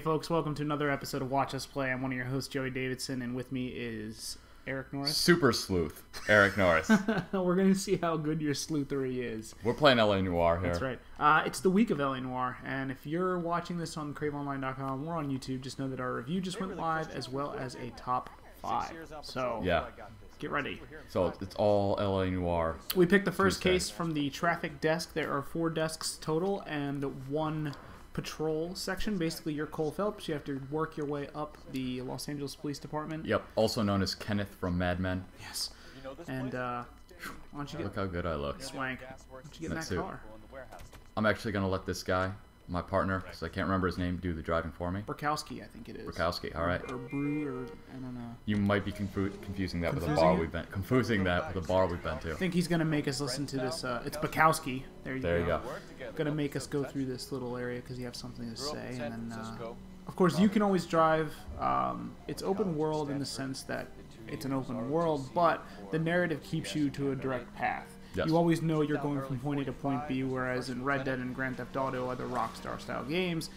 folks, welcome to another episode of Watch Us Play. I'm one of your hosts, Joey Davidson, and with me is Eric Norris. Super sleuth, Eric Norris. We're going to see how good your sleuthery is. We're playing LA Noire here. That's right. It's the week of LA Noire, and if you're watching this on craveonline.com or on YouTube, just know that our review just went live, as well as a top 5. So, yeah. Get ready. So it's all LA Noire. We picked the first case from the traffic desk. There are 4 desks total and 1 patrol section. Basically, you're Cole Phelps. You have to work your way up the Los Angeles Police Department. Yep, also known as Kenneth from Mad Men. Yes. And why don't you get... Look how good I look. Swank. Why don't you get in that car? I'm actually going to let this guy, my partner, because I can't remember his name, do the driving for me. Burkowski, I think it is. Burkowski, all right. Or Brew, or I don't know. You might be confusing that with a bar we've been... Confusing that with a bar we've been to. I think he's going to make us listen to this. It's Burkowski. There you go. Going to make us go through this little area because you have something to say. And then, of course, you can always drive. It's open world in the sense that it's an open world, but the narrative keeps you to a direct path. Yes. You always know you're going from point A to point B, whereas in Red Dead and Grand Theft Auto, other Rockstar-style games,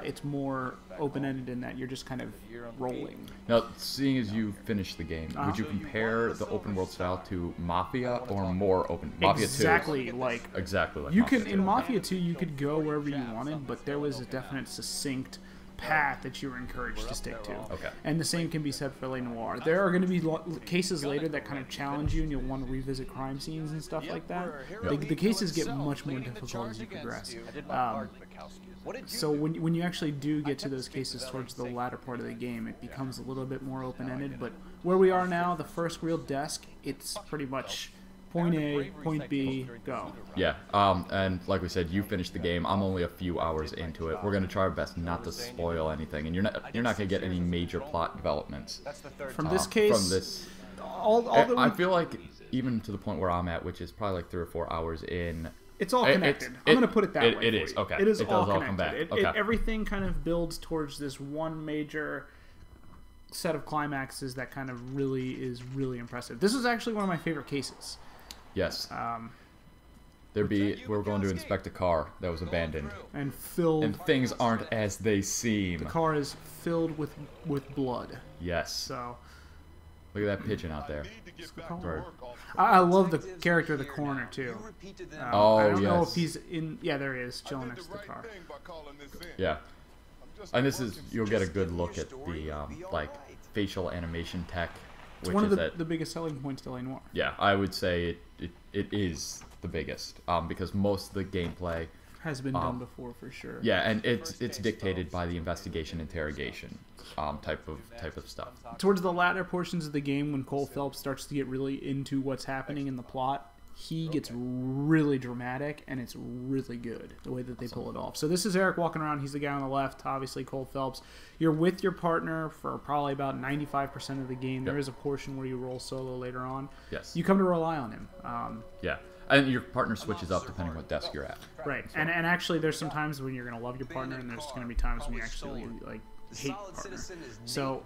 it's more open-ended in that you're just kind of rolling. Now, seeing as you finished the game, would you compare the open-world style to Mafia or more open? Mafia 2. Exactly like you can in Mafia 2, you could go wherever you wanted, but there was a definite succinct path that you were encouraged to stick to. Okay. And the same can be said for LA Noire. There are going to be cases later that kind of challenge you, and you'll want to revisit crime scenes and stuff like that. The cases get much more difficult as you progress. So when you actually do get to those cases towards the latter part of the game, it becomes a little bit more open-ended. But where we are now, the first real desk, it's pretty much point A, point B, go. Yeah, and like we said, you finished the game. I'm only a few hours into it. We're going to try our best not to spoil anything, and you're not going to get any major plot developments. From this case, from this, I feel like even to the point where I'm at, which is probably like 3 or 4 hours in, it's all connected. I'm going to put it that way. It is, okay. It is it all does connected. All come back. Okay. Everything kind of builds towards this one major set of climaxes that kind of is really impressive. This is actually one of my favorite cases. Yes. We're going to inspect a car that was abandoned. And filled. And things aren't as they seem. The car is filled with blood. Yes. So. Look at that pigeon out there. Bird. I love the character of the coroner too. I don't know if he's in. Yeah, there he is, chilling next to the car. Yeah. And you'll get a good look at the like facial animation tech. It's one of the biggest selling points to LA Noire. Yeah, I would say it is the biggest because most of the gameplay has been done before for sure. Yeah, and it's dictated by the investigation interrogation type of stuff. Towards the latter portions of the game, when Cole Phelps starts to get really into what's happening in the plot, he gets really dramatic, and it's really good the way that they pull it off. So this is Eric walking around. He's the guy on the left, obviously Cole Phelps. You're with your partner for probably about 95% of the game. There is a portion where you roll solo later on. Yes. You come to rely on him. Yeah. And your partner switches up depending on what desk you're at. Right. So. And actually, there's some times when you're going to love your partner, and there's going to be times when you actually like hate your partner. So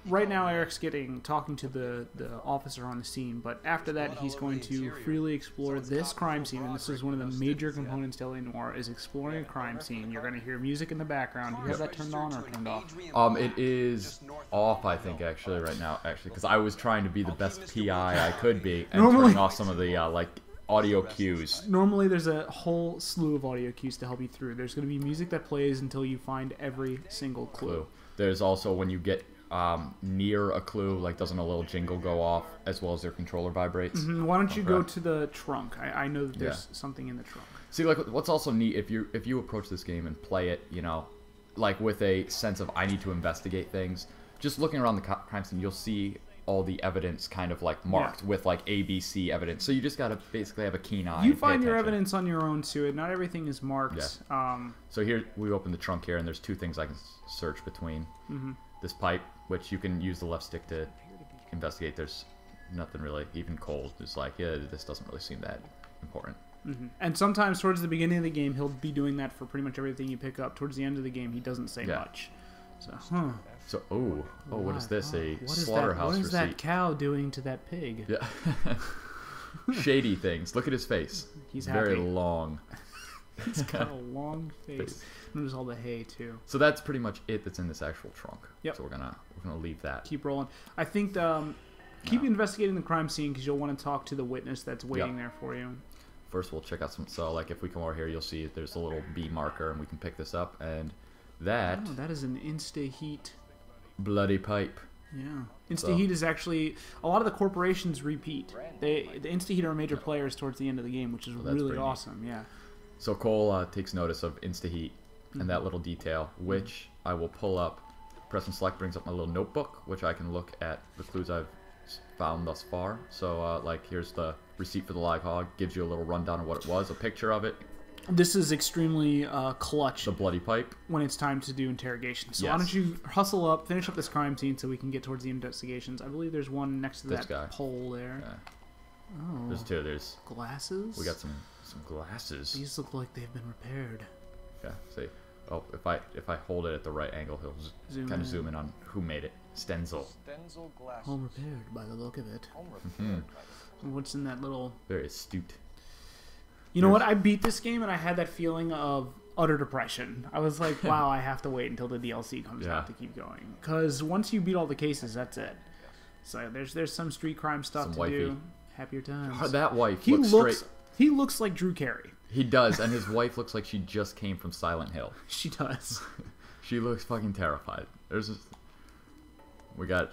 right now, Eric's talking to the officer on the scene, but after that, he's going to freely explore this crime scene, and this is one of the major components to LA Noire, is exploring a crime scene. You're going to hear music in the background. Do you have that turned on or turned off? It is off, I think, actually, right now, because I was trying to be the best PI I could be, and turning off some of the, audio cues. Normally, there's a whole slew of audio cues to help you through. There's going to be music that plays until you find every single clue. There's also, when you get near a clue, doesn't a little jingle go off, as well as their controller vibrates? Why don't you go to the trunk? I know that there's something in the trunk. See, what's also neat, if you approach this game and play it, with a sense of I need to investigate things, just looking around the crime scene, you'll see all the evidence kind of marked with ABC evidence. So you just got to basically have a keen eye. You find your evidence on your own too. Not everything is marked. Yeah. So here we open the trunk here, and there's 2 things I can search between. This pipe, which you can use the left stick to investigate. There's nothing really, even cold. It's this doesn't really seem that important. And sometimes towards the beginning of the game, he'll be doing that for pretty much everything you pick up. Towards the end of the game, he doesn't say much. So, what is this? A slaughterhouse receipt. What is that cow doing to that pig? Yeah. Shady things. Look at his face. He's very happy. long. He's got a long face. Notice all the hay too. So that's pretty much it that's in this actual trunk. Yep. So we're gonna leave that. Keep rolling. I think keep investigating the crime scene because you'll want to talk to the witness that's waiting there for you. First, we'll check out some. So, like, if we come over here, you'll see there's a little B marker, and we can pick this up. And that. Oh, that is an insta-heat. Bloody pipe. Yeah. Insta-heat is actually a lot of the corporations repeat. The insta-heat are major players towards the end of the game, which is really awesome. Yeah. So Cole takes notice of insta-heat and that little detail, which I will pull up. Press and select brings up my little notebook, which I can look at the clues I've found thus far. So, like, here's the receipt for the live hog. Gives you a little rundown of what it was, a picture of it. This is extremely clutch. The bloody pipe. When it's time to do interrogation. So yes. why don't you hustle up, finish up this crime scene so we can get towards the investigations. I believe there's one next to that pole there. Yeah. Oh. There's two. There's glasses. We got some glasses. These look like they've been repaired. Yeah. See. Oh, if I hold it at the right angle, he'll kind of zoom in on who made it. Stenzel. Home repaired by the look of it. What's in that little... Very astute. You know what? I beat this game and I had that feeling of utter depression. I was like, wow, I have to wait until the DLC comes out to keep going. Because once you beat all the cases, that's it. So there's some street crime stuff to do. Happier times. That wife looks straight... He looks like Drew Carey. He does, and his wife looks like she just came from Silent Hill. She does. She looks fucking terrified. We got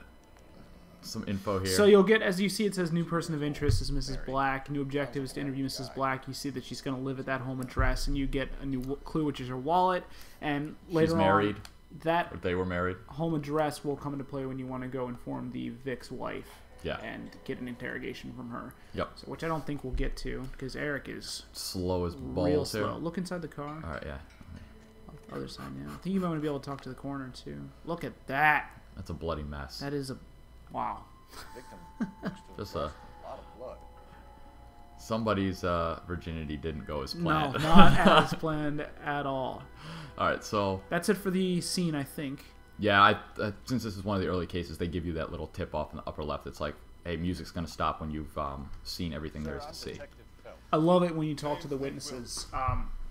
some info here. So you'll get, as you see, it says new person of interest is Mrs. Black. New objective is to interview Mrs. Black. You see that she's going to live at that home address, and you get a new clue, which is her wallet. And later she's married. They were married. Home address will come into play when you want to go inform the Vic's wife. Yeah. And get an interrogation from her. Yep. So, which I don't think we'll get to because Eric is slow as balls. Real slow. Look inside the car. All right, yeah. Other side now. I think you might want to be able to talk to the coroner too. Look at that. That's a bloody mess. That is a wow. Just a lot of blood. Somebody's virginity didn't go as planned. No, not as planned at all. All right, so that's it for the scene, I think. Yeah, since this is one of the early cases, they give you that little tip off in the upper left. It's like, hey, music's going to stop when you've seen everything there is to see. I love it when you talk to the witnesses.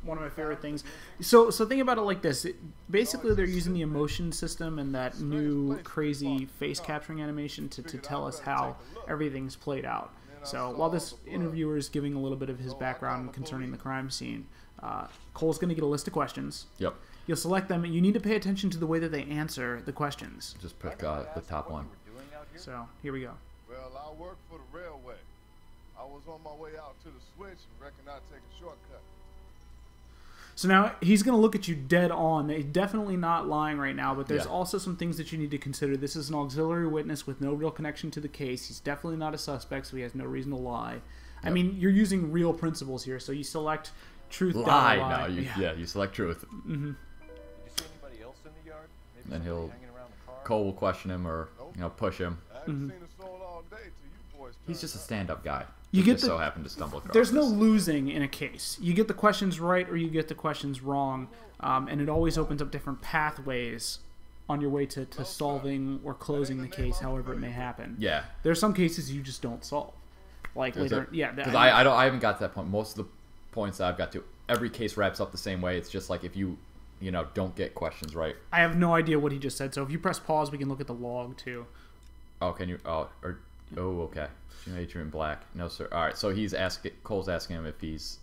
One of my favorite things. So think about it like this. Basically, they're using the emotion system and that new crazy face capturing animation to tell us how everything's played out. So while this interviewer is giving a little bit of his background concerning the crime scene, Cole's going to get a list of questions. Yep. You'll select them, and you need to pay attention to the way that they answer the questions. Just pick the top one. So, here we go. Well, I work for the railway. I was on my way out to the switch and reckon I'd take a shortcut. So now, he's going to look at you dead on. He's definitely not lying right now, but there's also some things that you need to consider. This is an auxiliary witness with no real connection to the case. He's definitely not a suspect, so he has no reason to lie. Yep. I mean, you're using real principles here, so you select truth, lie. Lie. No, you select truth. Mm-hmm. Then Cole will question him or push him. Mm-hmm. He's just a stand-up guy. You get just so happened to stumble across. There's no losing in a case. You get the questions right or you get the questions wrong, and it always opens up different pathways on your way to solving or closing the case, however it may happen. Yeah. There's some cases you just don't solve. Like later, because I haven't got to that point. Most of the points that I've got to, every case wraps up the same way. It's just like if you don't get questions right. I have no idea what he just said. So if you press pause, we can look at the log too. Oh, can you? Okay. Adrian Black. No, sir. All right. So Cole's asking him if he's.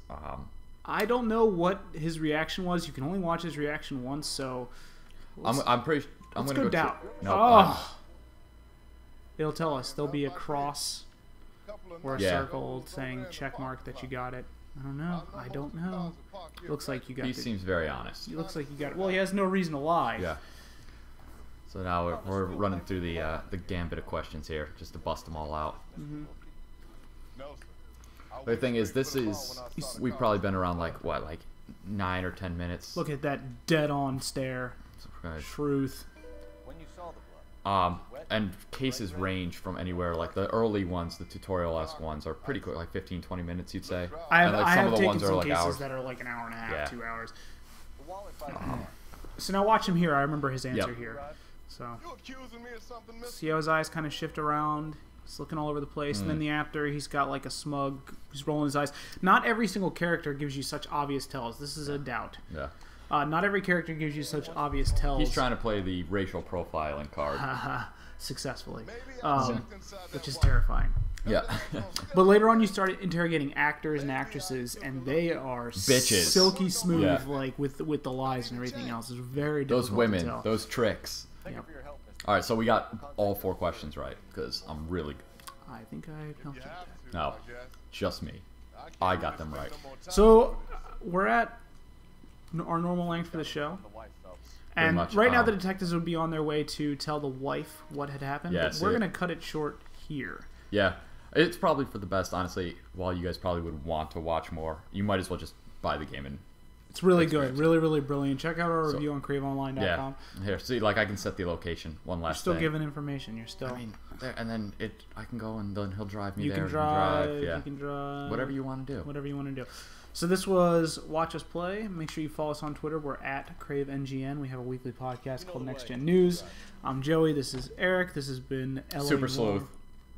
I don't know what his reaction was. You can only watch his reaction once. So. I'm pretty. I'm let's gonna go down. No. It'll tell us. There'll be a cross or a circle saying check mark that you got it. I don't know. Looks like you got it. He seems very honest. He looks like you got it. Well, he has no reason to lie. Yeah. So now we're running through the gambit of questions here, just to bust them all out. Mm-hmm. The thing is, we've probably been around like 9 or 10 minutes. Look at that dead-on stare. Truth. And cases range from anywhere, like the early ones, the tutorial-esque ones, are pretty quick, like 15-20 minutes, you'd say. I have taken some cases that are like an hour and a half, 2 hours. So now watch him here. I remember his answer here. So see how his eyes kind of shift around. He's looking all over the place. And then the after, he's got like a smug. He's rolling his eyes. Not every single character gives you such obvious tells. This is a doubt. Yeah. Not every character gives you such obvious tells. He's trying to play the racial profiling card. Successfully. Which is terrifying. Yeah. But later on, you start interrogating actors and actresses, and they are bitches, silky smooth, like with the lies and everything else. It's very difficult those women, to tell. those tricks. Yep. All right, so we got all 4 questions right because I'm really good. I think I helped you with that. No, just me. I got them right. So we're at our normal length for the show. And much, right now the detectives would be on their way to tell the wife what had happened. Yeah, but we're going to cut it short here. Yeah, it's probably for the best, honestly. While you guys probably would want to watch more, you might as well just buy the game and... It's really good. Really, really brilliant. Check out our review on craveonline.com. Yeah. Here, see, like I can set the location. One last You're still thing. giving information. You're still... I mean, and then I can go and then he'll drive me you there. Can drive, Yeah. You can drive. Whatever you want to do. Whatever you want to do. So this was Watch Us Play. Make sure you follow us on Twitter. We're at CraveNGN. We have a weekly podcast called Next Gen News. I'm Joey. This is Eric. This has been LA Super Noire. sleuth,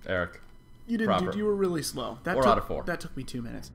Eric. You didn't. You were really slow. That 4 out of 4. That took me 2 minutes.